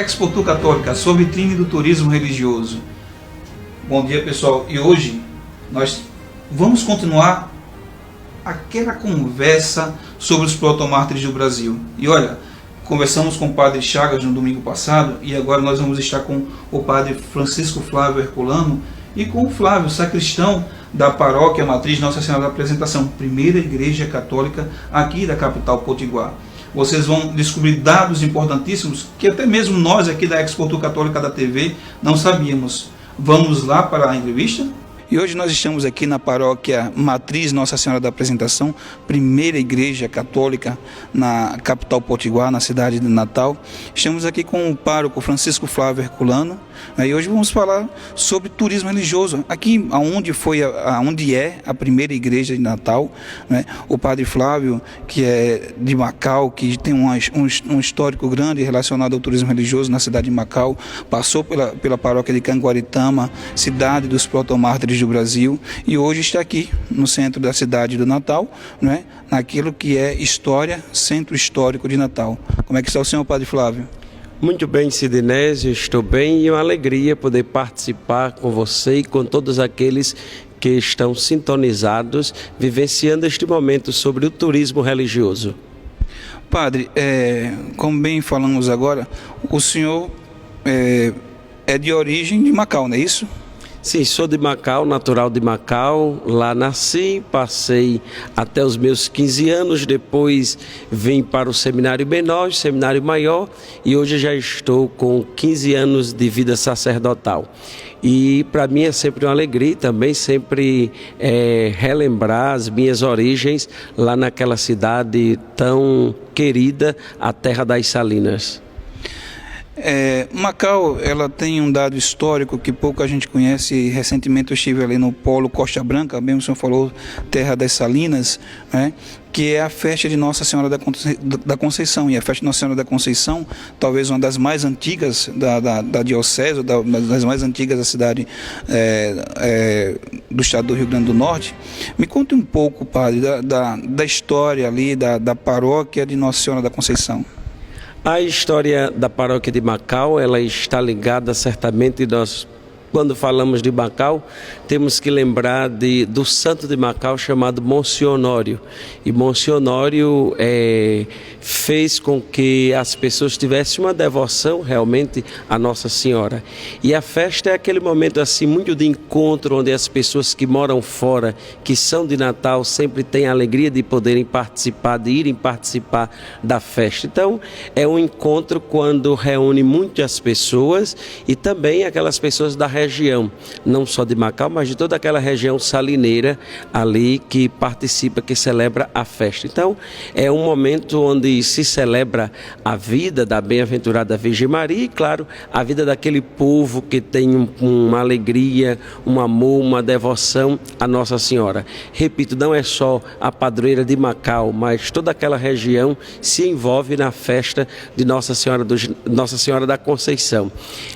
Expo Tour Católica, sobre vitrine do turismo religioso. Bom dia, pessoal, e hoje nós vamos continuar aquela conversa sobre os protomártires do Brasil. E olha, conversamos com o Padre Chagas no domingo passado e agora nós vamos estar com o Padre Francisco Flávio Herculano e com o Flávio, sacristão da paróquia matriz Nossa Senhora da Apresentação, primeira igreja católica aqui da capital potiguar. Vocês vão descobrir dados importantíssimos que até mesmo nós aqui da Expo Tour Católica da TV não sabíamos. Vamos lá para a entrevista? E hoje nós estamos aqui na paróquia matriz Nossa Senhora da Apresentação, primeira igreja católica na capital potiguar, na cidade de Natal. Estamos aqui com o pároco Francisco Flávio Herculano, e hoje vamos falar sobre turismo religioso. Aqui onde é a primeira igreja de Natal, né? O Padre Flávio, que é de Macau, que tem um histórico grande relacionado ao turismo religioso na cidade de Macau, passou pela paróquia de Canguaritama, cidade dos protomártires do Brasil, e hoje está aqui no centro da cidade do Natal, né? Naquilo que é história, centro histórico de Natal. Como é que está o senhor, Padre Flávio? Muito bem, Sidnésio, estou bem e é uma alegria poder participar com você e com todos aqueles que estão sintonizados, vivenciando este momento sobre o turismo religioso. Padre, como bem falamos agora, o senhor é de origem de Macau, não é isso? Sim, sou de Macau, natural de Macau, lá nasci, passei até os meus 15 anos, depois vim para o seminário menor, seminário maior, e hoje já estou com 15 anos de vida sacerdotal. E para mim é sempre uma alegria também, sempre relembrar as minhas origens lá naquela cidade tão querida, a Terra das Salinas. Macau, ela tem um dado histórico que pouca gente conhece. Recentemente eu estive ali no Polo Costa Branca, bem o senhor falou, Terra das Salinas, né? Que é a festa de Nossa Senhora da Conceição. E a festa de Nossa Senhora da Conceição, talvez uma das mais antigas da diocese, das mais antigas da cidade do estado do Rio Grande do Norte. Me conte um pouco, padre, da história ali, da paróquia de Nossa Senhora da Conceição. A história da paróquia de Macau, ela está ligada certamente, quando falamos de Macau, temos que lembrar do santo de Macau chamado Monsenhor Honório. E Monsenhor Honório fez com que as pessoas tivessem uma devoção realmente a Nossa Senhora. E a festa é aquele momento assim muito de encontro, onde as pessoas que moram fora, que são de Natal, sempre têm a alegria de poderem participar, de irem participar da festa. Então, é um encontro quando reúne muitas pessoas e também aquelas pessoas da região, não só de Macau, mas de toda aquela região salineira ali que participa, que celebra a festa. Então, é um momento onde se celebra a vida da bem-aventurada Virgem Maria e, claro, a vida daquele povo que tem uma alegria, um amor, uma devoção a Nossa Senhora. Repito, não é só a padroeira de Macau, mas toda aquela região se envolve na festa de Nossa Senhora da Conceição.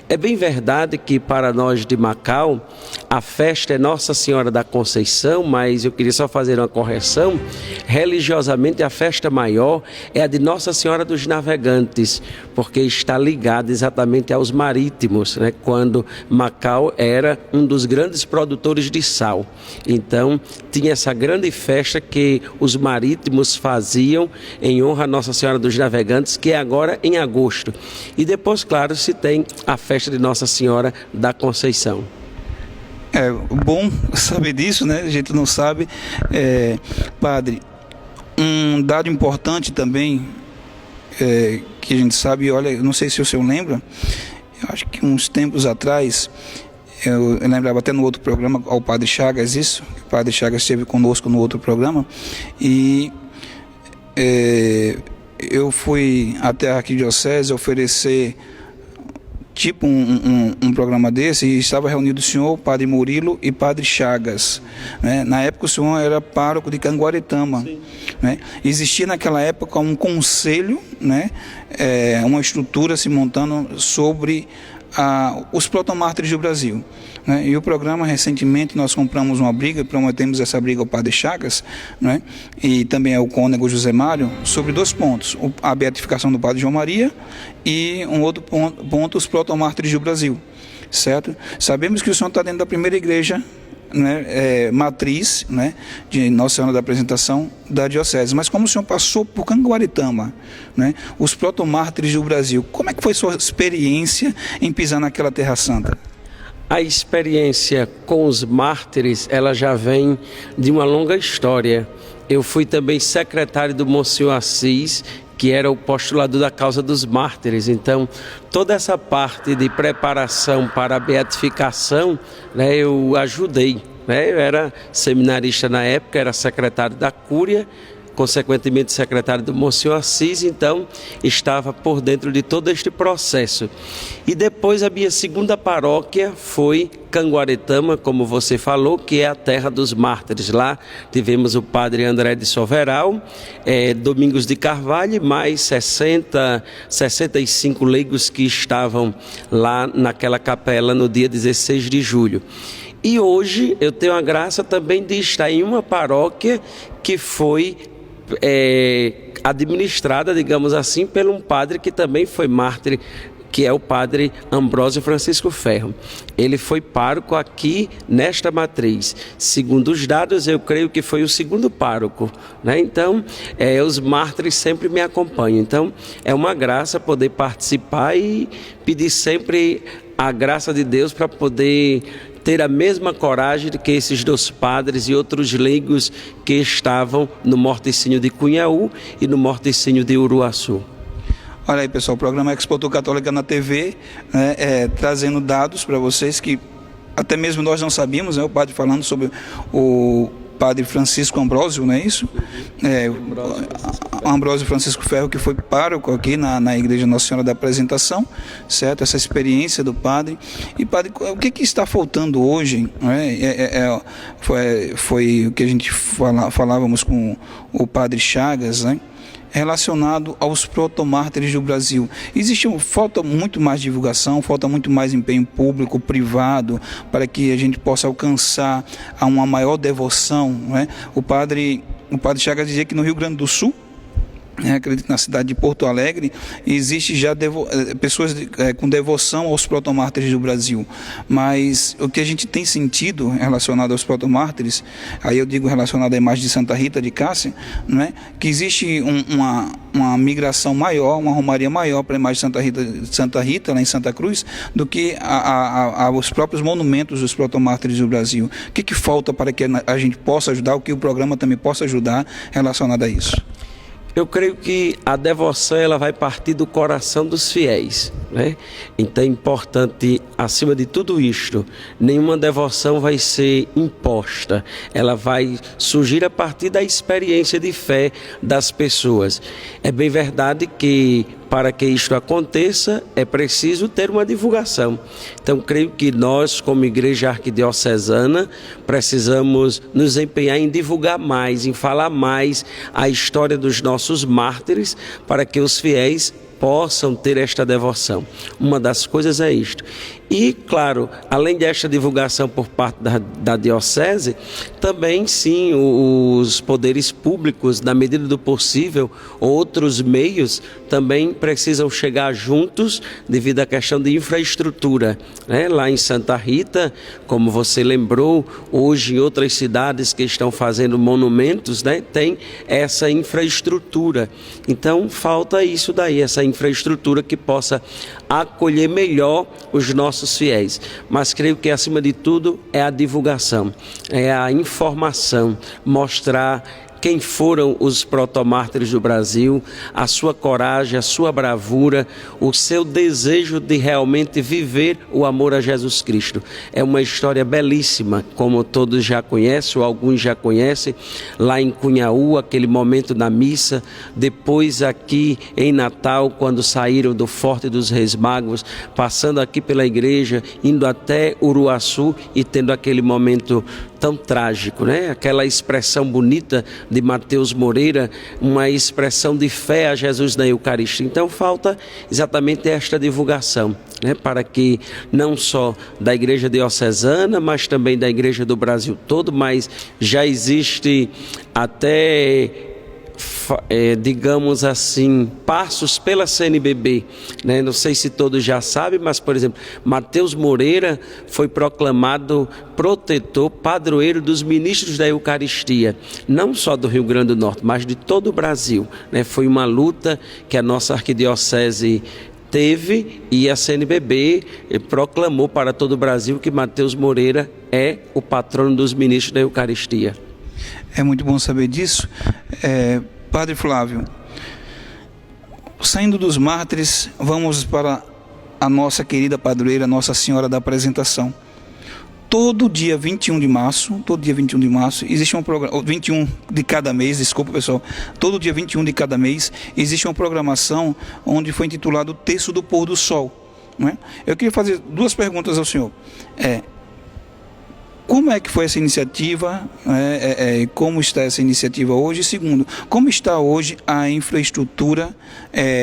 É bem verdade que para nós de Macau, a festa é Nossa Senhora da Conceição, mas eu queria só fazer uma correção. Religiosamente, a festa maior é a de Nossa Senhora dos Navegantes, porque está ligada exatamente aos marítimos, né? Quando Macau era um dos grandes produtores de sal. Então, tinha essa grande festa que os marítimos faziam em honra a Nossa Senhora dos Navegantes, que é agora em agosto. E depois, claro, se tem a festa de Nossa Senhora da Conceição. É bom saber disso, né? A gente não sabe. Padre, um dado importante também que a gente sabe, olha, eu não sei se o senhor lembra, eu acho que uns tempos atrás, eu lembrava até no outro programa, ao Padre Chagas, o Padre Chagas esteve conosco no outro programa, e eu fui até a arquidiocese oferecer tipo um programa desse, e estava reunido o senhor, Padre Murilo e Padre Chagas, né? Na época o senhor era pároco de Canguaritama, né? Existia naquela época um conselho, né? Uma estrutura se montando sobre os protomártires do Brasil. Né? E o programa, recentemente, nós compramos uma briga, prometemos essa briga ao Padre Chagas, né? E também ao cônego José Mário, sobre 2 pontos: a beatificação do Padre João Maria e um outro ponto, os protomártires do Brasil. Certo? Sabemos que o senhor está dentro da primeira igreja, né, matriz, né, de Nossa Senhora da Apresentação da Diocese, mas como o senhor passou por Canguaritama, né, os protomártires do Brasil, como é que foi sua experiência em pisar naquela terra santa? A experiência com os mártires, ela já vem de uma longa história. Eu fui também secretário do Monsenhor Assis, que era o postulador da causa dos mártires. Então, toda essa parte de preparação para a beatificação, né, eu ajudei. Né? Eu era seminarista na época, era secretário da Cúria, consequentemente secretário do Monsenhor Assis, então estava por dentro de todo este processo. E depois a minha segunda paróquia foi Canguaritama, como você falou, que é a terra dos mártires. Lá tivemos o padre André de Soveral, Domingos de Carvalho, mais 65 leigos que estavam lá naquela capela no dia 16 de julho. E hoje eu tenho a graça também de estar em uma paróquia que foi administrada, digamos assim, por um padre que também foi mártir, que é o padre Ambrósio Francisco Ferro. Ele foi pároco aqui nesta matriz. Segundo os dados, eu creio que foi o segundo pároco, né? Então, os mártires sempre me acompanham. Então, é uma graça poder participar e pedir sempre a graça de Deus para poder ter a mesma coragem que esses 2 padres e outros leigos que estavam no morticínio de Cunhaú e no morticínio de Uruaçu. Olha aí, pessoal, o programa Expo Católica na TV, né, trazendo dados para vocês que até mesmo nós não sabíamos, né, o padre falando sobre o padre Francisco Ambrósio, não é isso? Ambrósio Francisco Ferro, que foi pároco aqui na Igreja Nossa Senhora da Apresentação, certo? Essa experiência do padre. E padre, o que está faltando hoje? Né? Foi o que a gente falávamos com o padre Chagas, né? Relacionado aos protomártires do Brasil. Falta muito mais divulgação, falta muito mais empenho público, privado, para que a gente possa alcançar a uma maior devoção. Né? O padre Chagas dizia que no Rio Grande do Sul, acredito que na cidade de Porto Alegre, existe já pessoas com devoção aos protomártires do Brasil, mas o que a gente tem sentido relacionado aos protomártires, aí eu digo relacionado à imagem de Santa Rita de Cássia, né, que existe uma migração maior, uma romaria maior para a imagem de Santa Rita lá em Santa Cruz, do que os próprios monumentos dos protomártires do Brasil. O que falta para que a gente possa ajudar, o que o programa também possa ajudar relacionado a isso? Eu creio que a devoção ela vai partir do coração dos fiéis, né? Então é importante, acima de tudo isto, nenhuma devoção vai ser imposta, ela vai surgir a partir da experiência de fé das pessoas. É bem verdade que para que isto aconteça, é preciso ter uma divulgação. Então, creio que nós, como Igreja Arquidiocesana, precisamos nos empenhar em divulgar mais, em falar mais a história dos nossos mártires, para que os fiéis possam ter esta devoção. Uma das coisas é isto. E, claro, além desta divulgação por parte da Diocese, também, sim, os poderes públicos, na medida do possível, outros meios, também precisam chegar juntos devido à questão de infraestrutura. Né? Lá em Santa Rita, como você lembrou, hoje em outras cidades que estão fazendo monumentos, né, tem essa infraestrutura. Então, falta isso daí, essa infraestrutura que possa acolher melhor os nossos fiéis. Mas creio que, acima de tudo, é a divulgação, é a informação, mostrar quem foram os protomártires do Brasil, a sua coragem, a sua bravura, o seu desejo de realmente viver o amor a Jesus Cristo. É uma história belíssima, como todos já conhecem, ou alguns já conhecem, lá em Cunhaú, aquele momento da missa, depois aqui em Natal, quando saíram do Forte dos Reis Magos, passando aqui pela igreja, indo até Uruaçu e tendo aquele momento tão trágico, né? Aquela expressão bonita de Mateus Moreira, uma expressão de fé a Jesus na Eucaristia. Então falta exatamente esta divulgação, né, para que não só da Igreja Diocesana, mas também da Igreja do Brasil todo, mas já existe até, digamos assim, passos pela CNBB, né? Não sei se todos já sabem, mas, por exemplo, Mateus Moreira foi proclamado protetor, padroeiro dos ministros da Eucaristia, não só do Rio Grande do Norte, mas de todo o Brasil, né? Foi uma luta que a nossa arquidiocese teve, e a CNBB proclamou para todo o Brasil que Mateus Moreira é o patrono dos ministros da Eucaristia. É muito bom saber disso. Padre Flávio, saindo dos mártires, vamos para a nossa querida padroeira, Nossa Senhora da Apresentação. Todo dia 21 de março, existe um programa, 21 de cada mês, desculpa pessoal, todo dia 21 de cada mês, existe uma programação onde foi intitulado o Terço do Pôr do Sol, não é? Eu queria fazer duas perguntas ao senhor. Como é que foi essa iniciativa? Como está essa iniciativa hoje? Segundo, como está hoje a infraestrutura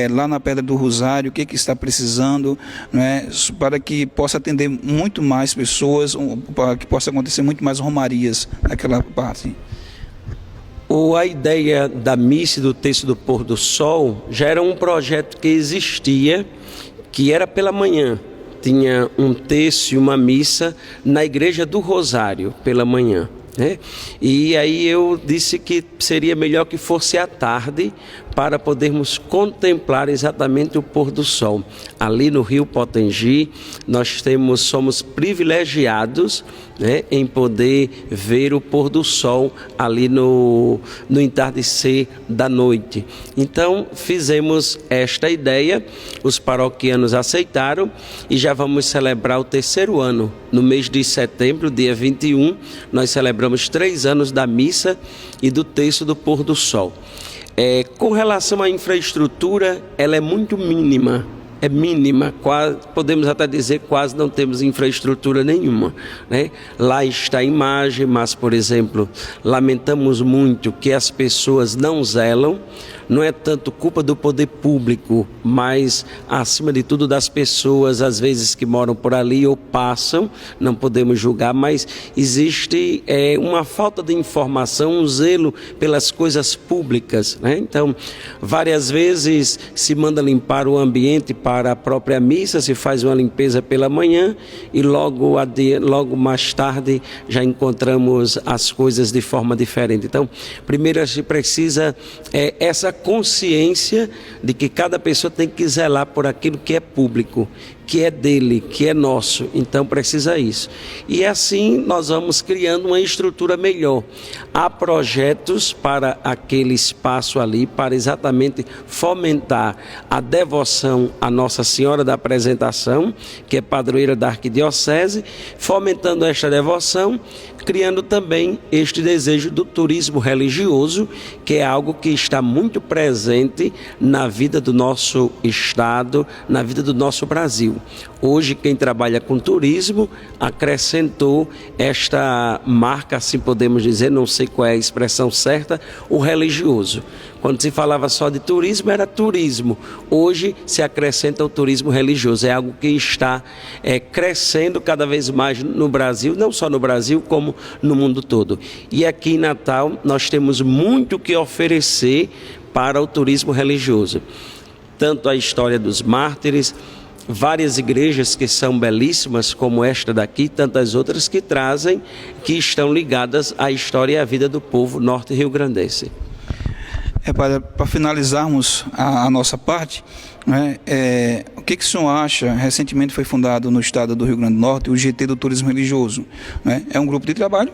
lá na Pedra do Rosário? O que está precisando, né, para que possa atender muito mais pessoas, para que possa acontecer muito mais romarias naquela parte? A ideia da missa e do Terço do Pôr do Sol já era um projeto que existia, que era pela manhã. Tinha um terço e uma missa na Igreja do Rosário pela manhã, né? E aí eu disse que seria melhor que fosse à tarde, para podermos contemplar exatamente o pôr do sol. Ali no Rio Potengi, nós somos privilegiados, né, em poder ver o pôr do sol ali no entardecer da noite. Então fizemos esta ideia, os paroquianos aceitaram e já vamos celebrar o 3º ano. No mês de setembro, dia 21, nós celebramos 3 anos da missa e do terço do pôr do sol. Com relação à infraestrutura, ela é muito mínima. É mínima, quase, podemos até dizer quase não temos infraestrutura nenhuma, né? Lá está a imagem, mas, por exemplo, lamentamos muito que as pessoas não zelam. Não é tanto culpa do poder público, mas acima de tudo das pessoas, às vezes, que moram por ali ou passam, não podemos julgar, mas existe uma falta de informação, um zelo pelas coisas públicas, né? Então, várias vezes se manda limpar o ambiente para a própria missa, se faz uma limpeza pela manhã e logo mais tarde já encontramos as coisas de forma diferente. Então, primeiro se precisa essa consciência de que cada pessoa tem que zelar por aquilo que é público, que é dele, que é nosso. Então precisa isso. E assim nós vamos criando uma estrutura melhor. Há projetos para aquele espaço ali, para exatamente fomentar a devoção à Nossa Senhora da Apresentação, que é padroeira da Arquidiocese, fomentando esta devoção, criando também este desejo do turismo religioso, que é algo que está muito presente na vida do nosso Estado, na vida do nosso Brasil. Hoje, quem trabalha com turismo acrescentou esta marca, assim podemos dizer, não sei qual é a expressão certa, o religioso. Quando se falava só de turismo, era turismo. Hoje se acrescenta o turismo religioso. É algo que está crescendo cada vez mais no Brasil, não só no Brasil, como no mundo todo. E aqui em Natal nós temos muito que oferecer para o turismo religioso. Tanto a história dos mártires, várias igrejas que são belíssimas, como esta daqui, tantas outras que estão ligadas à história e à vida do povo norte-riograndense. Para finalizarmos a nossa parte, né, o que o senhor acha? Recentemente foi fundado no estado do Rio Grande do Norte o GT do Turismo Religioso, né? É um grupo de trabalho,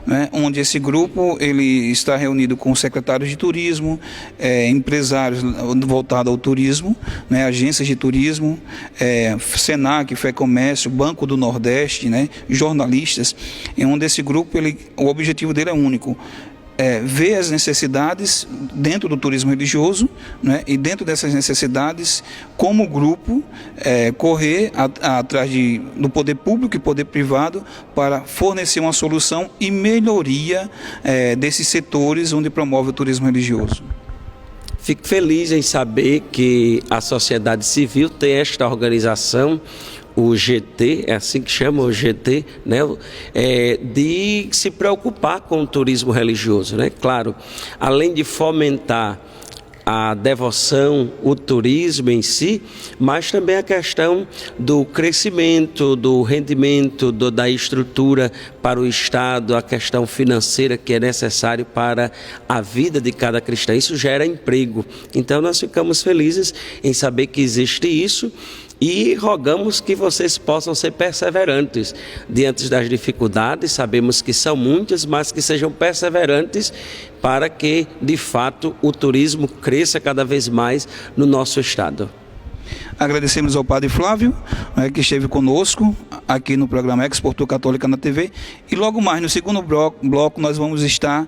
né, onde esse grupo ele está reunido com secretários de turismo, empresários voltados ao turismo, né, agências de turismo, Senac, FEComércio, Banco do Nordeste, né, jornalistas, em onde esse grupo, o objetivo dele é único: ver as necessidades dentro do turismo religioso, né, e dentro dessas necessidades, como grupo, correr atrás do poder público e poder privado para fornecer uma solução e melhoria desses setores onde promove o turismo religioso. Fico feliz em saber que a sociedade civil tem esta organização, o GT, é assim que chama o GT, né? De se preocupar com o turismo religioso, né? Claro, além de fomentar a devoção, o turismo em si, mas também a questão do crescimento, do rendimento, da estrutura para o Estado, a questão financeira que é necessário para a vida de cada cristão. Isso gera emprego. Então nós ficamos felizes em saber que existe isso e rogamos que vocês possam ser perseverantes diante das dificuldades. Sabemos que são muitas, mas que sejam perseverantes para que, de fato, o turismo cresça cada vez mais no nosso estado. Agradecemos ao Padre Flávio, que esteve conosco aqui no programa Exportou Católica na TV, e logo mais no segundo bloco nós vamos estar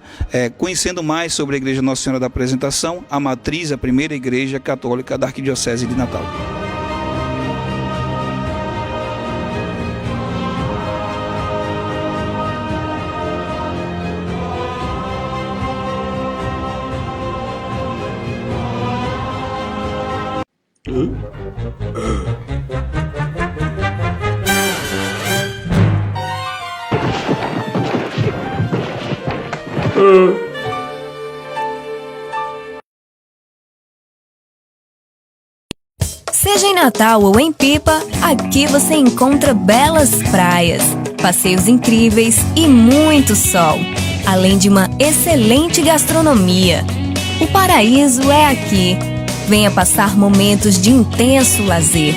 conhecendo mais sobre a Igreja Nossa Senhora da Apresentação, a matriz, a primeira igreja católica da Arquidiocese de Natal. Seja em Natal ou em Pipa, aqui você encontra belas praias, passeios incríveis e muito sol, além de uma excelente gastronomia. O paraíso é aqui. Venha passar momentos de intenso lazer.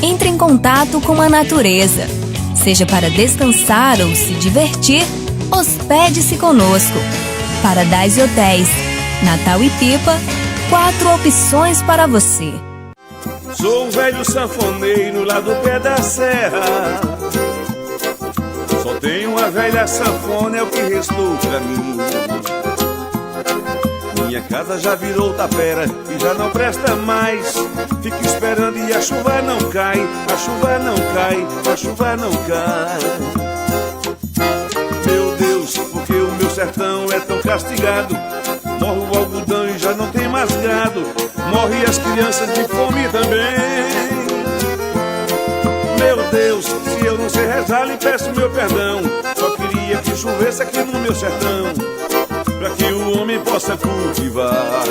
Entre em contato com a natureza. Seja para descansar ou se divertir, hospede-se conosco. Paradise Hotéis, Natal e Pipa, 4 opções para você. Sou um velho sanfoneiro lá do pé da serra. Só tenho uma velha sanfona, é o que restou pra mim. Minha casa já virou tapera e já não presta mais. Fico esperando e a chuva não cai, a chuva não cai, a chuva não cai. Meu Deus, porque o meu sertão é tão castigado? Morre o algodão e já não tem mais gado. Morre as crianças de fome também. Meu Deus, se eu não sei rezar, lhe peço meu perdão. Só queria que chovesse aqui no meu sertão, pra que o homem possa cultivar.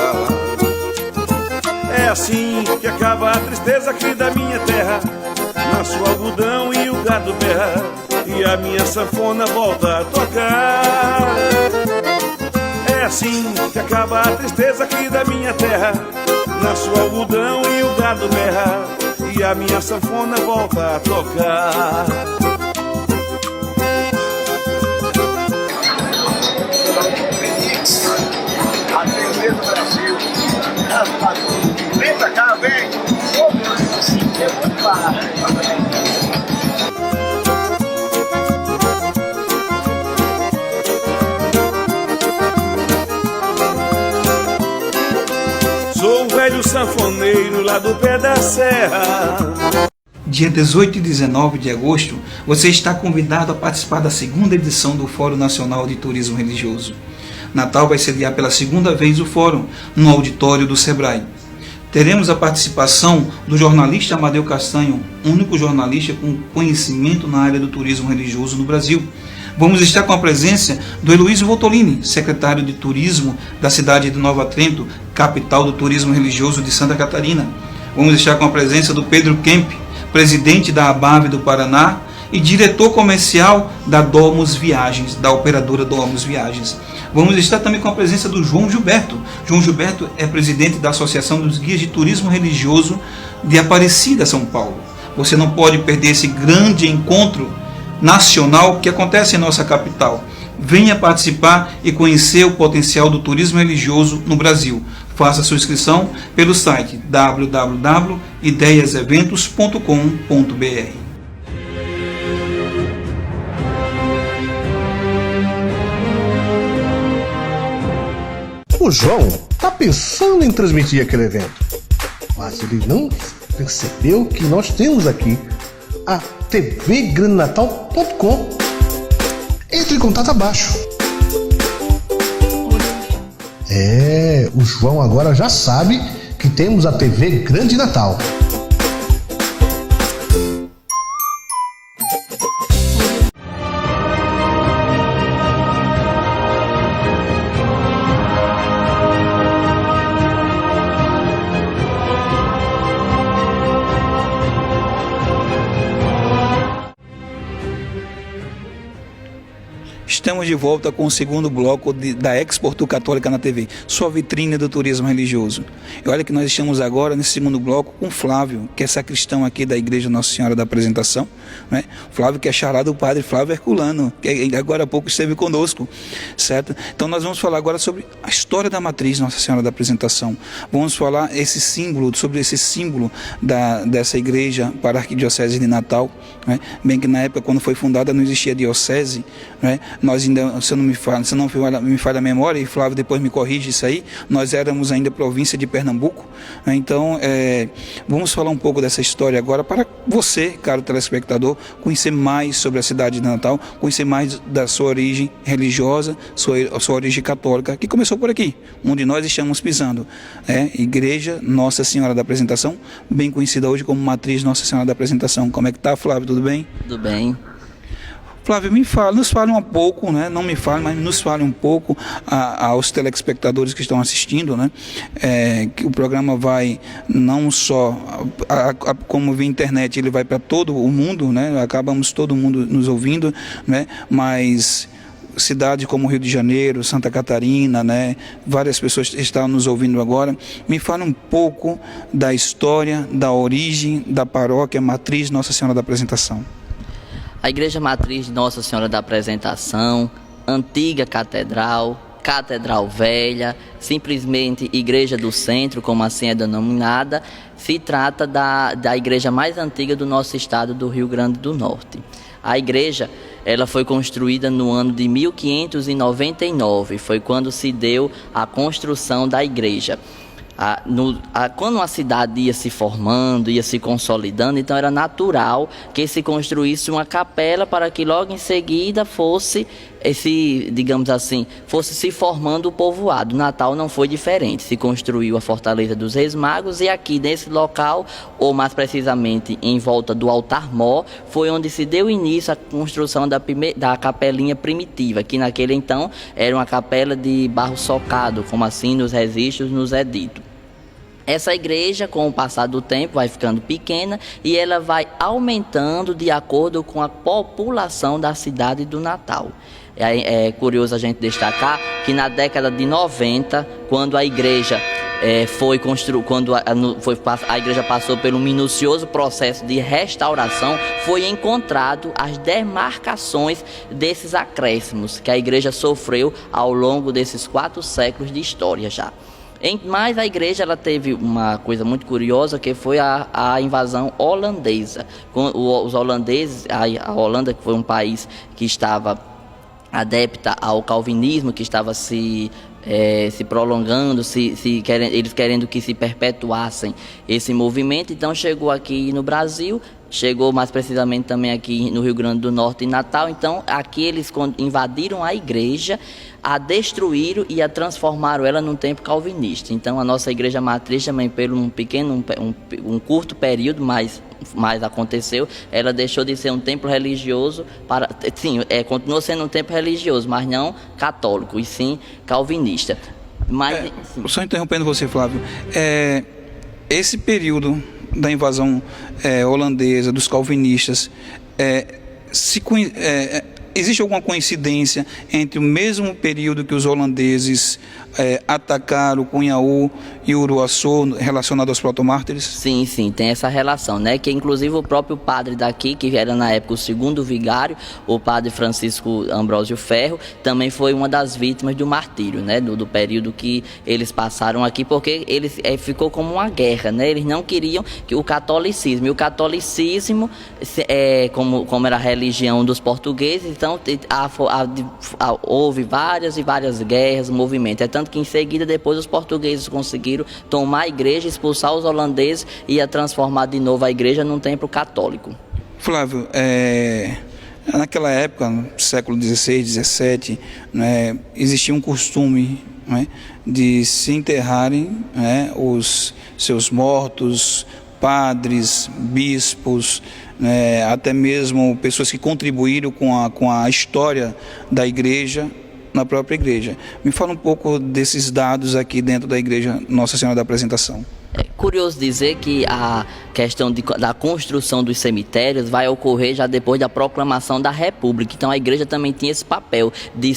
É assim que acaba a tristeza aqui da minha terra. Nasce o algodão e o gado berra, e a minha sanfona volta a tocar. É assim que acaba a tristeza aqui da minha terra. Nasce o algodão e o gado berra, e a minha sanfona volta a tocar. Aqui no Brasil, vem pra cá, vem. Assim, é muito barato. Sou um velho sanfoneiro lá do pé da serra. Dia 18 e 19 de agosto, você está convidado a participar da segunda edição do Fórum Nacional de Turismo Religioso. Natal vai sediar pela segunda vez o fórum, no auditório do Sebrae. Teremos a participação do jornalista Amadeu Castanho, único jornalista com conhecimento na área do turismo religioso no Brasil. Vamos estar com a presença do Heloísio Voltolini, secretário de Turismo da cidade de Nova Trento, capital do turismo religioso de Santa Catarina. Vamos estar com a presença do Pedro Kemp, presidente da ABAV do Paraná e diretor comercial da Domus Viagens, da operadora Domus Viagens. Vamos estar também com a presença do João Gilberto. João Gilberto é presidente da Associação dos Guias de Turismo Religioso de Aparecida, São Paulo. Você não pode perder esse grande encontro nacional que acontece em nossa capital. Venha participar e conhecer o potencial do turismo religioso no Brasil. Faça sua inscrição pelo site www.ideiaseventos.com.br. O João tá pensando em transmitir aquele evento, mas ele não percebeu que nós temos aqui a tvgrandnatal.com. Entre em contato abaixo. O João agora já sabe que temos a TV Grande Natal. Estamos de volta com o segundo bloco da Exportu Católica na TV, sua vitrine do turismo religioso. E olha que nós estamos agora nesse segundo bloco com o Flávio, que é sacristão aqui da Igreja Nossa Senhora da Apresentação, né? Flávio, que é xará do padre Flávio Herculano, que agora há pouco esteve conosco, certo? Então nós vamos falar agora sobre a história da matriz Nossa Senhora da Apresentação. Vamos falar sobre esse símbolo dessa igreja para a Arquidiocese de Natal, né? Bem que na época, quando foi fundada, não existia diocese, né? Nós ainda, se não me falha a memória, e Flávio depois me corrige isso aí, nós éramos ainda província de Pernambuco, né? Então, vamos falar um pouco dessa história agora para você, caro telespectador, conhecer mais sobre a cidade de Natal, conhecer mais da sua origem religiosa, sua origem católica, que começou por aqui, onde nós estamos pisando, Igreja Nossa Senhora da Apresentação, bem conhecida hoje como Matriz Nossa Senhora da Apresentação. Como é que tá, Flávio? Tudo bem? Tudo bem. Flávio, nos fale um pouco, né? Não me fale, mas nos fale um pouco aos telespectadores que estão assistindo, né? Que o programa vai não só, como via internet, ele vai para todo o mundo, né? Acabamos todo mundo nos ouvindo, né? Mas cidades como Rio de Janeiro, Santa Catarina, né? Várias pessoas estão nos ouvindo agora. Me fale um pouco da história, da origem da paróquia Matriz Nossa Senhora da Apresentação. A Igreja Matriz de Nossa Senhora da Apresentação, antiga catedral, Catedral Velha, simplesmente Igreja do Centro, como assim é denominada, se trata da igreja mais antiga do nosso estado do Rio Grande do Norte. A igreja, ela foi construída no ano de 1599, foi quando se deu a construção da igreja. Quando uma cidade ia se formando, ia se consolidando, então era natural que se construísse uma capela para que logo em seguida fosse se formando o povoado. Natal não foi diferente, se construiu a Fortaleza dos Reis Magos e aqui nesse local, ou mais precisamente em volta do altar-mor, foi onde se deu início à construção da capelinha primitiva, que naquele então era uma capela de barro socado, como assim nos registros nos é dito. Essa igreja, com o passar do tempo, vai ficando pequena e ela vai aumentando de acordo com a população da cidade do Natal. É curioso a gente destacar que na década de 90, quando a igreja a igreja passou pelo minucioso processo de restauração, foi encontrado as demarcações desses acréscimos que a igreja sofreu ao longo desses 4 séculos de história já. Mas a igreja ela teve uma coisa muito curiosa, que foi a invasão holandesa. Os holandeses, a Holanda, que foi um país que estava adepta ao calvinismo, que estava se prolongando, eles querendo que se perpetuassem esse movimento, então chegou aqui no Brasil, chegou mais precisamente também aqui no Rio Grande do Norte e Natal. Então aqui eles invadiram a igreja, a destruíram e a transformaram ela num templo calvinista. Então a nossa igreja matriz também, pelo um curto período, mas aconteceu, ela deixou de ser um templo religioso continuou sendo um templo religioso, mas não católico, e sim calvinista. Só interrompendo você, Flávio, esse período da invasão holandesa, dos calvinistas, existe alguma coincidência entre o mesmo período que os holandeses atacaram Cunhaú e Uruaçu relacionado aos protomártires? Sim, tem essa relação, né? Que inclusive o próprio padre daqui, que era na época o segundo vigário, o padre Francisco Ambrósio Ferro, também foi uma das vítimas do martírio, né? Do período que eles passaram aqui, porque eles ficou como uma guerra, né? Eles não queriam que o catolicismo, como era a religião dos portugueses, então então houve várias e várias guerras, movimentos. É tanto que em seguida depois os portugueses conseguiram tomar a igreja, expulsar os holandeses e a transformar de novo a igreja num templo católico. Flávio, naquela época, no século XVI, XVII, né, existia um costume, né, de se enterrarem, né, os seus mortos, padres, bispos, né, até mesmo pessoas que contribuíram com a história da igreja, na própria igreja. Me fala um pouco desses dados aqui dentro da igreja Nossa Senhora da Apresentação. É curioso dizer que a questão da construção dos cemitérios vai ocorrer já depois da proclamação da República. Então a igreja também tinha esse papel de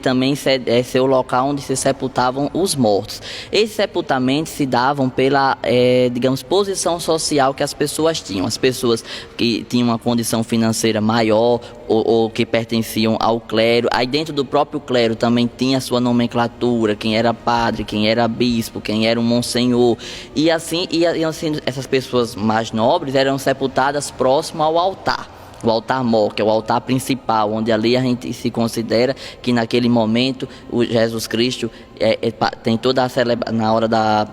também ser o local onde se sepultavam os mortos. Esses sepultamentos se davam pela, digamos, posição social que as pessoas tinham. As pessoas que tinham uma condição financeira maior ou que pertenciam ao clero. Aí dentro do próprio clero também tinha a sua nomenclatura, quem era padre, quem era bispo, quem era um monsenhor. E assim, essas pessoas mais nobres eram sepultadas próximo ao altar. O altar-mor, que é o altar principal, onde ali a gente se considera que naquele momento o Jesus Cristo tem toda a na hora da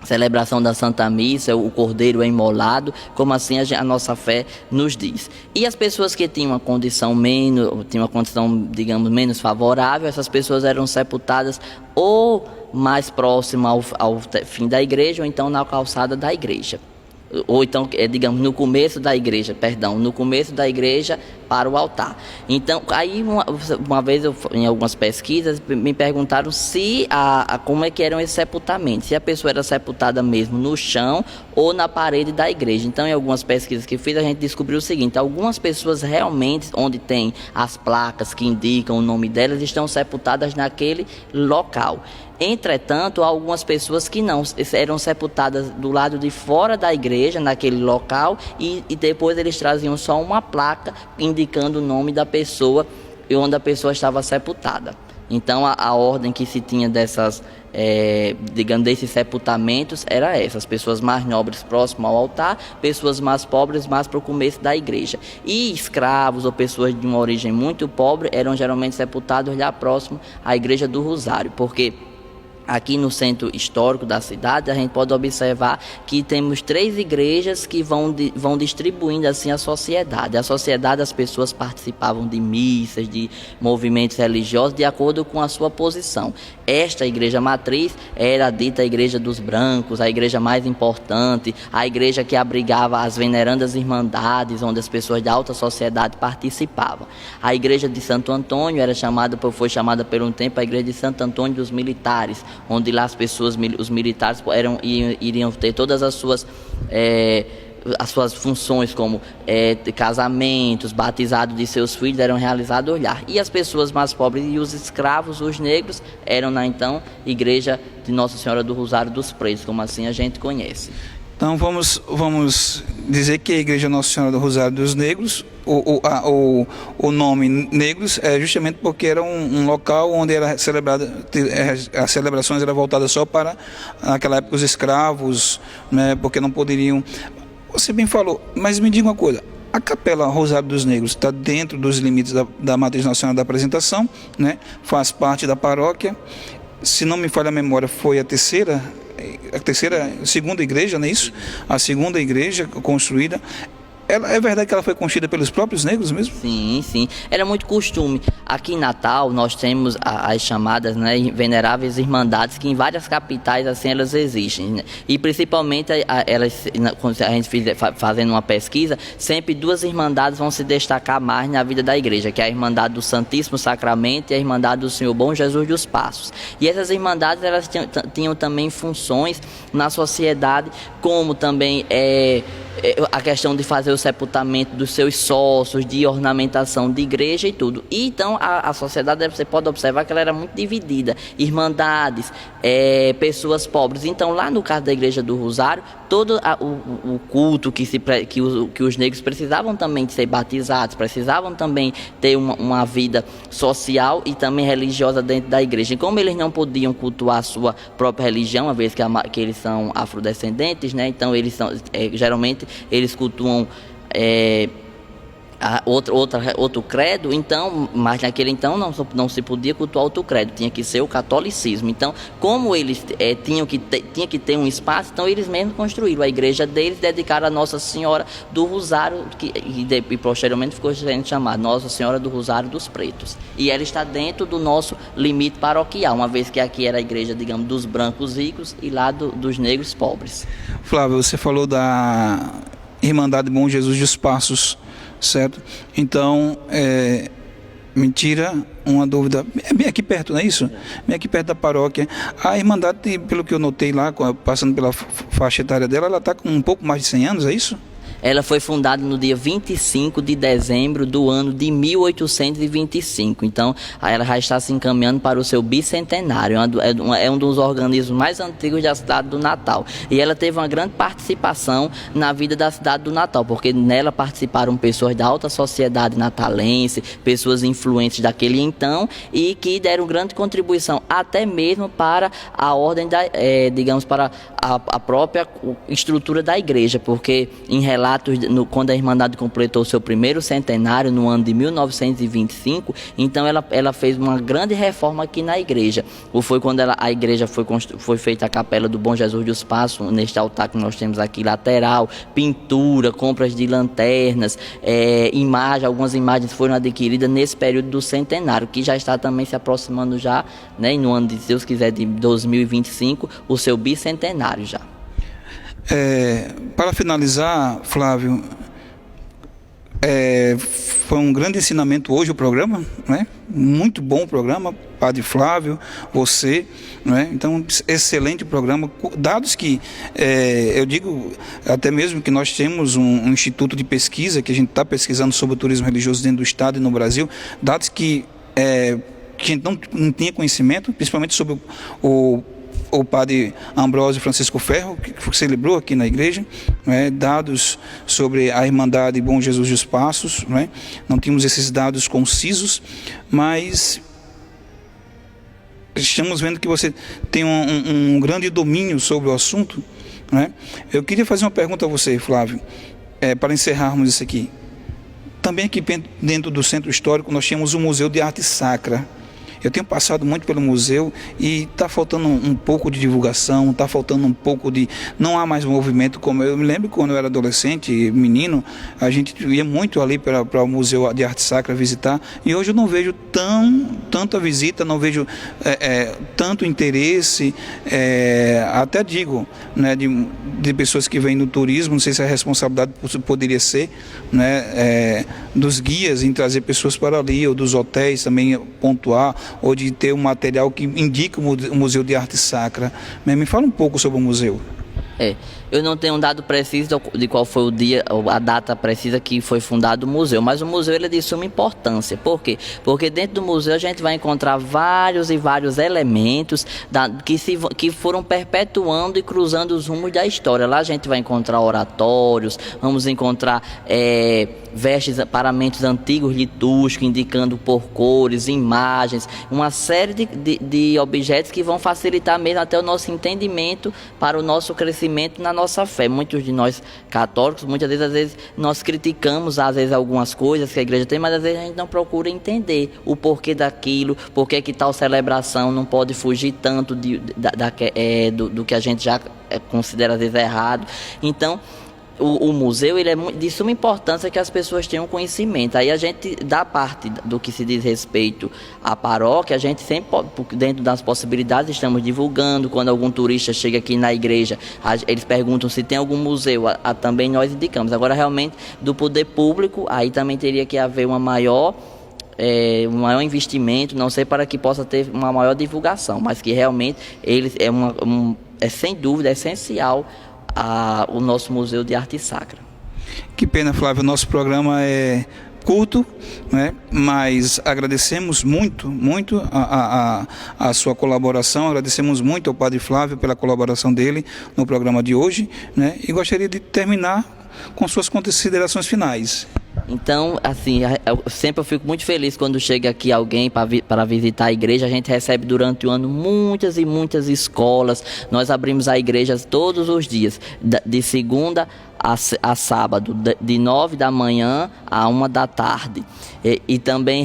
celebração da Santa Missa, o Cordeiro é imolado, como assim a nossa fé nos diz. E as pessoas que tinham uma condição digamos, menos favorável, essas pessoas eram sepultadas ou mais próximo ao fim da igreja, ou então na calçada da igreja. Ou então, digamos, no começo da igreja para o altar. Então, aí uma vez em algumas pesquisas me perguntaram como é que eram esses sepultamentos, se a pessoa era sepultada mesmo no chão ou na parede da igreja. Então, em algumas pesquisas que fiz, a gente descobriu o seguinte: algumas pessoas realmente, onde tem as placas que indicam o nome delas, estão sepultadas naquele local. Entretanto, há algumas pessoas que não, eram sepultadas do lado de fora da igreja, naquele local, e depois eles traziam só uma placa indicando o nome da pessoa e onde a pessoa estava sepultada. Então, a ordem que se tinha desses sepultamentos era essa: as pessoas mais nobres próximo ao altar, pessoas mais pobres mais para o começo da igreja. E escravos ou pessoas de uma origem muito pobre eram geralmente sepultados lá próximo à igreja do Rosário, porque aqui no centro histórico da cidade, a gente pode observar que temos 3 igrejas que vão distribuindo assim a sociedade. A sociedade, as pessoas participavam de missas, de movimentos religiosos, de acordo com a sua posição. Esta igreja matriz era dita a igreja dos brancos, a igreja mais importante, a igreja que abrigava as venerandas irmandades, onde as pessoas da alta sociedade participavam. A igreja de Santo Antônio foi chamada por um tempo a igreja de Santo Antônio dos Militares, onde lá os militares iriam ter todas as suas funções, como casamentos, batizados de seus filhos eram realizados lá. E as pessoas mais pobres e os escravos, os negros, eram na então igreja de Nossa Senhora do Rosário dos Presos, como assim a gente conhece. Então vamos dizer que a igreja Nossa Senhora do Rosário dos Negros, o nome Negros é justamente porque era um local onde era celebrada, as celebrações eram voltadas só para, naquela época, os escravos, né, porque não poderiam. Você bem falou, mas me diga uma coisa: a Capela Rosário dos Negros está dentro dos limites da Matriz Nossa Senhora da Apresentação, né? Faz parte da paróquia. Se não me falha a memória, foi a segunda igreja, não é isso? A segunda igreja construída. É verdade que ela foi construída pelos próprios negros mesmo? Sim, sim. Era muito costume. Aqui em Natal nós temos as chamadas, né, veneráveis irmandades, que em várias capitais assim elas existem, né? E principalmente quando a gente fazendo uma pesquisa, sempre 2 irmandades vão se destacar mais na vida da igreja, que é a Irmandade do Santíssimo Sacramento e a Irmandade do Senhor Bom Jesus dos Passos. E essas irmandades elas tinham também funções na sociedade, como também a questão de fazer o sepultamento dos seus sócios, de ornamentação de igreja e tudo. E então a sociedade, você pode observar que ela era muito dividida: irmandades, pessoas pobres. Então lá no caso da igreja do Rosário, todo o culto que os negros precisavam também de ser batizados, precisavam também ter uma vida social e também religiosa dentro da igreja. E como eles não podiam cultuar a sua própria religião, uma vez que eles são afrodescendentes, né? Então eles são geralmente eles cultuam outro credo, então, mas naquele então não se podia cultuar outro credo, tinha que ser o catolicismo. Então, como eles tinha que ter um espaço, então eles mesmos construíram a igreja deles, dedicaram a Nossa Senhora do Rosário, e posteriormente ficou sendo chamada Nossa Senhora do Rosário dos Pretos. E ela está dentro do nosso limite paroquial, uma vez que aqui era a igreja, digamos, dos brancos ricos e lá dos negros pobres. Flávio, você falou da Irmandade Bom Jesus dos Passos, certo? Então, me tira uma dúvida, é bem aqui perto, não é isso? Bem aqui perto da paróquia. A Irmandade, pelo que eu notei lá, passando pela faixa etária dela, ela está com um pouco mais de 100 anos, é isso? Ela foi fundada no dia 25 de dezembro do ano de 1825. Então, ela já está se encaminhando para o seu bicentenário. É um dos organismos mais antigos da cidade do Natal. E ela teve uma grande participação na vida da cidade do Natal, porque nela participaram pessoas da alta sociedade natalense, pessoas influentes daquele então, e que deram grande contribuição até mesmo para a ordem, digamos, para a própria estrutura da igreja, porque em relatos, quando a Irmandade completou o seu primeiro centenário, no ano de 1925, então ela fez uma grande reforma aqui na igreja. Foi quando a igreja foi feita a capela do Bom Jesus dos Passos, neste altar que nós temos aqui lateral, pintura, compras de lanternas, algumas imagens foram adquiridas nesse período do centenário, que já está também se aproximando já, né, no ano de, se Deus quiser, de 2025, o seu bicentenário já. Para finalizar, Flávio, foi um grande ensinamento hoje o programa, né? Muito bom o programa, Padre Flávio, você, né? Então, excelente programa, dados que, eu digo, até mesmo que nós temos um instituto de pesquisa, que a gente está pesquisando sobre o turismo religioso dentro do Estado e no Brasil, dados que a gente não tinha conhecimento, principalmente sobre o padre Ambrósio Francisco Ferro, que celebrou aqui na igreja, né, dados sobre a Irmandade Bom Jesus dos Passos, né, não tínhamos esses dados concisos, mas estamos vendo que você tem um grande domínio sobre o assunto, né? Eu queria fazer uma pergunta a você, Flávio, para encerrarmos isso aqui. Também aqui dentro do Centro Histórico nós temos o Museu de Arte Sacra. Eu tenho passado muito pelo museu e está faltando um pouco de divulgação, está faltando um pouco de... Não há mais movimento como... Eu me lembro quando eu era adolescente, menino, a gente ia muito ali para o Museu de Arte Sacra visitar, e hoje eu não vejo tanta visita, não vejo tanto interesse, até digo, né, de pessoas que vêm no turismo, não sei se a responsabilidade poderia ser, né, dos guias em trazer pessoas para ali, ou dos hotéis também pontuar, ou de ter um material que indica o Museu de Arte Sacra. Me fala um pouco sobre o museu. Eu não tenho um dado preciso de qual foi o dia, a data precisa que foi fundado o museu, mas o museu ele é de suma importância. Por quê? Porque dentro do museu a gente vai encontrar vários e vários elementos que foram perpetuando e cruzando os rumos da história. Lá a gente vai encontrar oratórios, vamos encontrar vestes, paramentos antigos litúrgicos, indicando por cores, imagens, uma série de objetos que vão facilitar mesmo até o nosso entendimento para o nosso crescimento na nossa fé. Muitos de nós católicos, muitas vezes nós criticamos algumas coisas que a igreja tem, mas às vezes a gente não procura entender o porquê daquilo, porquê que tal celebração não pode fugir tanto do que a gente já considera às vezes errado. Então, o museu ele é de suma importância que as pessoas tenham conhecimento. Aí a gente, da parte do que se diz respeito à paróquia, a gente sempre, dentro das possibilidades, estamos divulgando. Quando algum turista chega aqui na igreja, eles perguntam se tem algum museu, também nós indicamos. Agora, realmente, do poder público, aí também teria que haver um maior investimento, não sei, para que possa ter uma maior divulgação, mas que realmente sem dúvida, é essencial o nosso Museu de Arte Sacra. Que pena, Flávio, o nosso programa é curto, né? Mas agradecemos muito a sua colaboração, agradecemos muito ao Padre Flávio pela colaboração dele no programa de hoje, né? E gostaria de terminar com suas considerações finais. Então, assim, eu fico muito feliz quando chega aqui alguém para visitar a igreja. A gente recebe durante o ano muitas e muitas escolas. Nós abrimos a igreja todos os dias, de segunda a sábado, de 9 da manhã a 1 da tarde. E também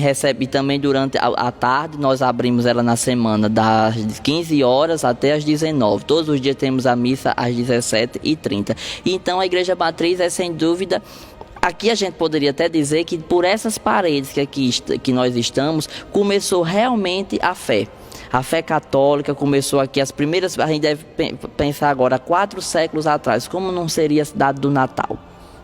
durante a tarde, nós abrimos ela na semana das 15 horas até as 19. Todos os dias temos a missa às 17h30. Então a Igreja Matriz é, sem dúvida, aqui a gente poderia até dizer que por essas paredes que nós estamos, começou realmente a fé. A fé católica começou aqui, a gente deve pensar agora, 4 séculos atrás, como não seria a cidade do Natal?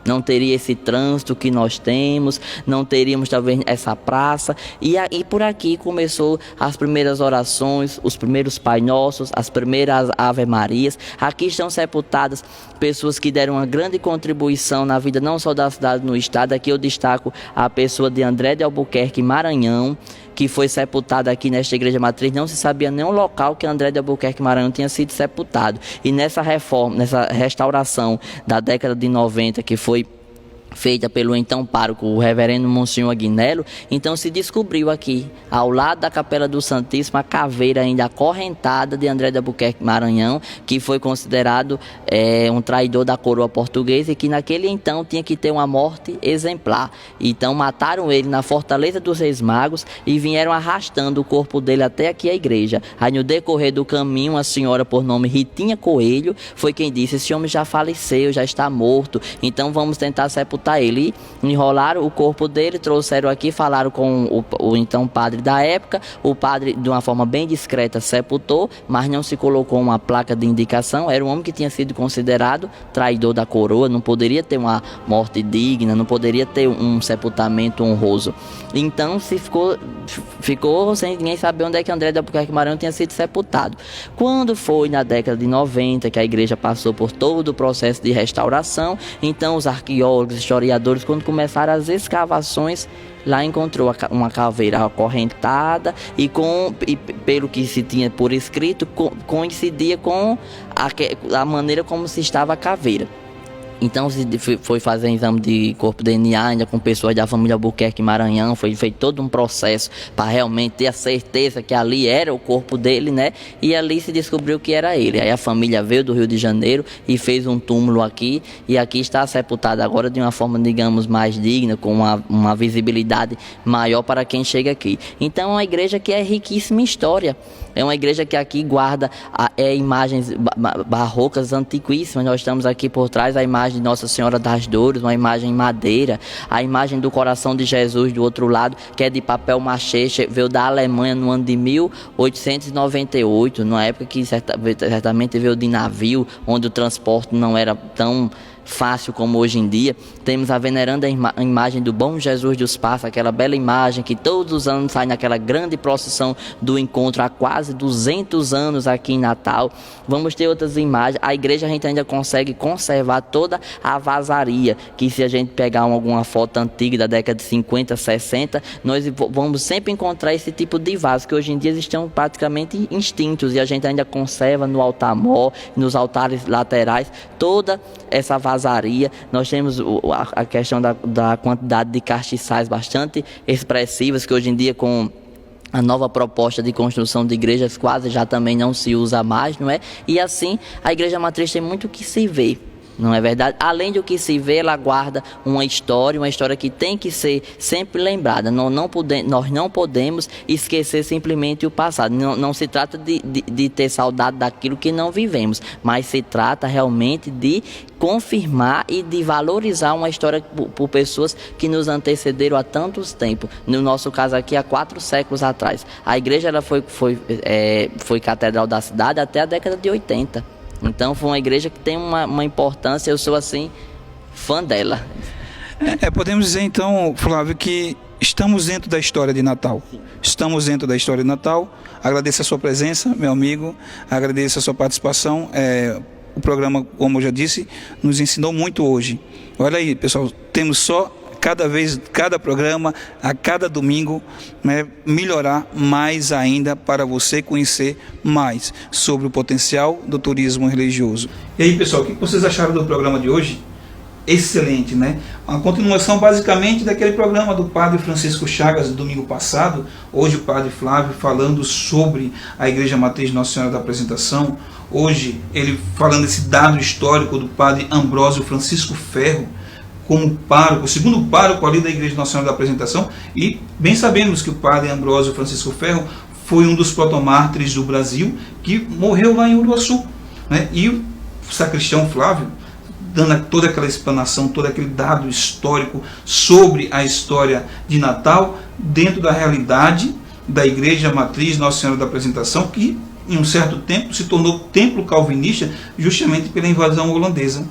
Não teria esse trânsito que nós temos, não teríamos talvez essa praça. E por aqui começou as primeiras orações, os primeiros Pai Nossos, as primeiras Ave Marias. Aqui estão sepultadas pessoas que deram uma grande contribuição na vida não só da cidade, no estado. Aqui eu destaco a pessoa de André de Albuquerque Maranhão, que foi sepultada aqui nesta Igreja Matriz. Não se sabia nenhum local que André de Albuquerque Maranhão tinha sido sepultado. E nessa reforma, nessa restauração da década de 90, que foi feita pelo então pároco, o reverendo Monsenhor Aguinello, então se descobriu aqui, ao lado da Capela do Santíssimo, a caveira ainda acorrentada de André de Albuquerque Maranhão, que foi considerado um traidor da coroa portuguesa e que naquele então tinha que ter uma morte exemplar. Então mataram ele na Fortaleza dos Reis Magos e vieram arrastando o corpo dele até aqui a igreja. Aí no decorrer do caminho, a senhora por nome Ritinha Coelho foi quem disse: esse homem já faleceu, já está morto, então vamos tentar sepultar ele. Enrolaram o corpo dele, trouxeram aqui, falaram com o então padre da época. O padre, de uma forma bem discreta, sepultou, mas não se colocou uma placa de indicação. Era um homem que tinha sido considerado traidor da coroa, não poderia ter uma morte digna, não poderia ter um sepultamento honroso. Então ficou sem ninguém saber onde é que André de Albuquerque Maranhão tinha sido sepultado. Quando foi na década de 90 que a igreja passou por todo o processo de restauração, então os arqueólogos, historiadores, quando começaram as escavações, lá encontrou uma caveira acorrentada e pelo que se tinha por escrito, coincidia com a maneira como se estava a caveira. Então se foi fazer exame de corpo DNA ainda com pessoas da família Albuquerque Maranhão, foi feito todo um processo para realmente ter a certeza que ali era o corpo dele, né? E ali se descobriu que era ele. Aí a família veio do Rio de Janeiro e fez um túmulo aqui, e aqui está sepultado agora de uma forma, digamos, mais digna, com uma visibilidade maior para quem chega aqui. Então é uma igreja que é riquíssima em história. É uma igreja que aqui guarda imagens barrocas antiquíssimas. Nós estamos aqui por trás a imagem de Nossa Senhora das Dores, uma imagem em madeira. A imagem do coração de Jesus do outro lado, que é de papel machê, veio da Alemanha no ano de 1898, numa época que certamente veio de navio, onde o transporte não era tão fácil como hoje em dia. Temos a veneranda imagem do Bom Jesus dos Passos, aquela bela imagem que todos os anos sai naquela grande procissão do encontro há quase 200 anos aqui em Natal. Vamos ter outras imagens. A igreja a gente ainda consegue conservar toda a vazaria, que se a gente pegar alguma foto antiga da década de 50, 60, nós vamos sempre encontrar esse tipo de vaso que hoje em dia estão praticamente extintos, e a gente ainda conserva no altar-mor, nos altares laterais, toda essa vazaria. Nós temos a questão da quantidade de castiçais bastante expressivas, que hoje em dia, com a nova proposta de construção de igrejas, quase já também não se usa mais, não é? E assim, a Igreja Matriz tem muito que se ver, não é verdade? Além do que se vê, ela guarda uma história que tem que ser sempre lembrada. Nós não podemos esquecer simplesmente o passado. Não se trata de ter saudade daquilo que não vivemos, mas se trata realmente de confirmar e de valorizar uma história por pessoas que nos antecederam há tantos tempos. No nosso caso aqui, há 4 séculos atrás. A igreja ela foi catedral da cidade até a década de 80. Então foi uma igreja que tem uma importância, eu sou assim, fã dela. Podemos dizer então, Flávio, que estamos dentro da história de Natal. Estamos dentro da história de Natal. Agradeço a sua presença, meu amigo, agradeço a sua participação. O programa, como eu já disse, nos ensinou muito hoje. Olha aí, pessoal, temos só cada programa, a cada domingo, né, melhorar mais ainda para você conhecer mais sobre o potencial do turismo religioso. E aí, pessoal, o que vocês acharam do programa de hoje? excelente, né? Uma continuação basicamente daquele programa do Padre Francisco Chagas do domingo passado. Hoje o Padre Flávio falando sobre a Igreja Matriz Nossa Senhora da Apresentação. Hoje ele falando esse dado histórico do Padre Ambrósio Francisco Ferro como pároco, o segundo pároco ali da Igreja Nossa Senhora da Apresentação. E bem sabemos que o Padre Ambrósio Francisco Ferro foi um dos protomártires do Brasil que morreu lá em Uruaçu, né? E o sacristão Flávio dando toda aquela explanação, todo aquele dado histórico sobre a história de Natal dentro da realidade da Igreja Matriz Nossa Senhora da Apresentação, que em um certo tempo se tornou templo calvinista justamente pela invasão holandesa.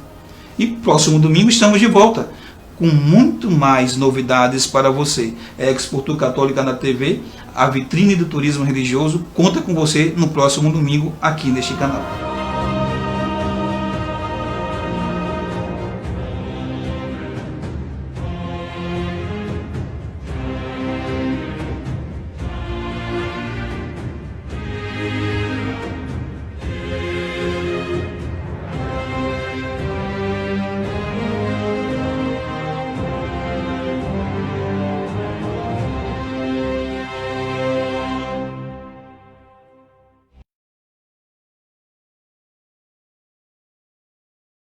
E próximo domingo estamos de volta com muito mais novidades para você. Expo Tour Católica na TV, a vitrine do turismo religioso, conta com você no próximo domingo aqui neste canal.